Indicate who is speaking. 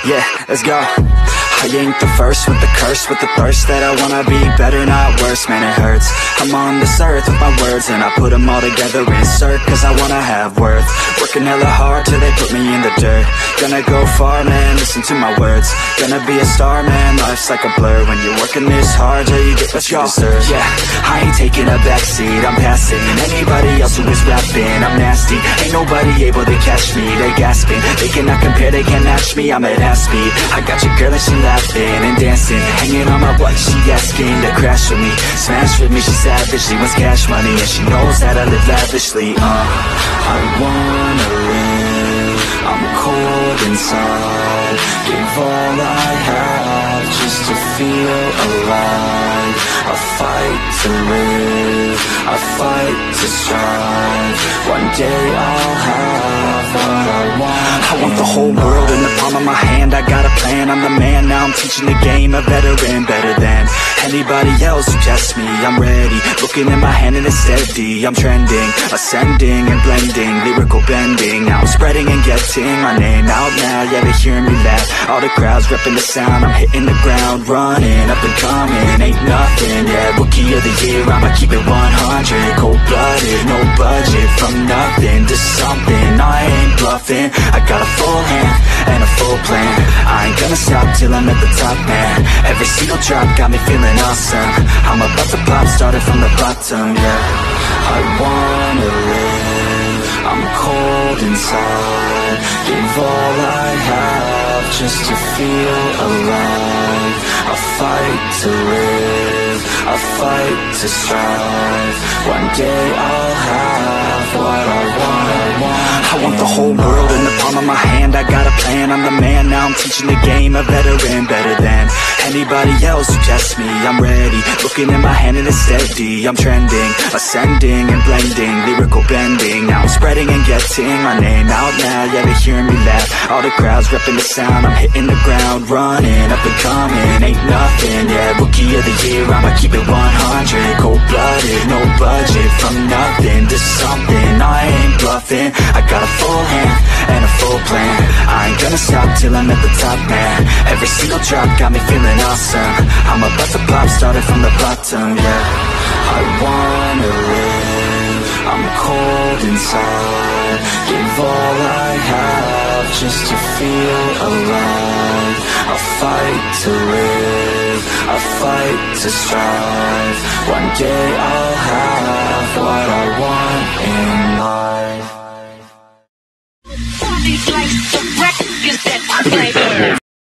Speaker 1: Yeah, let's go. I ain't the first with the curse, with the thirst that I wanna be better, not worse. Man, it hurts. I'm on this earth with my words, and I put them all together, insert, cause I wanna have worth. Working hella hard till they put me in the dirt. Gonna go far, man, listen to my words. Gonna be a star, man, life's like a blur. When you're working this hard, yeah, you get what you deserve. Yeah, I ain't taking a backseat, I'm passing anybody else who is rapping. I'm nasty, ain't nobody able to catch me. They gasping, they cannot compare, they can't match me. I'm at half speed, I got your girl and she laughing and dancing, hanging on my butt, she asking to crash with me, smash with me. She savage, she wants cash money, and she knows that I live lavishly. I wanna live, I'm cold inside. Give all I have just to feel alive. I fight to live, I fight to strive. One day I'll have what I want. I want the whole world in the palm of my hand. I got a plan, I'm the man. Now I'm teaching the game, a veteran, better than anybody else who tests me. I'm ready, looking in my hand and it's steady. I'm trending, ascending and blending, lyrical bending. Now I'm spreading and getting my name out now. Yeah, they hearing me laugh, all the crowds repping the sound. I'm hitting the ground, running, up and coming, ain't nothing. Yeah, rookie of the year, I'ma keep it 100. Cold-blooded, no budget, from nothing to something. I ain't bluffing, I got a full hand and a full plan. I ain't gonna stop till I'm at the top, man. Every single drop got me feeling awesome. I'm about to pop, started from the bottom, yeah. I wanna live, I'm cold inside. Give all I have just to feel alive. I fight to live, I fight to strive. One day I'll have what I want. I want the whole world in the palm of my hand. I got a plan, I'm the man. Now I'm teaching the game, a veteran, better than anybody else who tests me. I'm ready, looking in my hand and it's steady. I'm trending, ascending and blending, lyrical bending. Now I'm spreading and getting my name out now. Yeah, they hearing me laugh, all the crowds repping the sound. I'm hitting the ground, running, up and coming, ain't nothing. Yeah, rookie of the year, I'ma keep it 100. Cold-blooded, no budget, from nothing to something. I ain't bluffing, I got a full hand and a full plan. I ain't gonna stop till I'm at the top, man. Every single drop got me feeling awesome. I'm about to pop, started from the bottom, yeah. I wanna live, I'm cold inside. Give all I have just to feel alive. I fight to live, I fight to strive. One day I'll have what I want in life.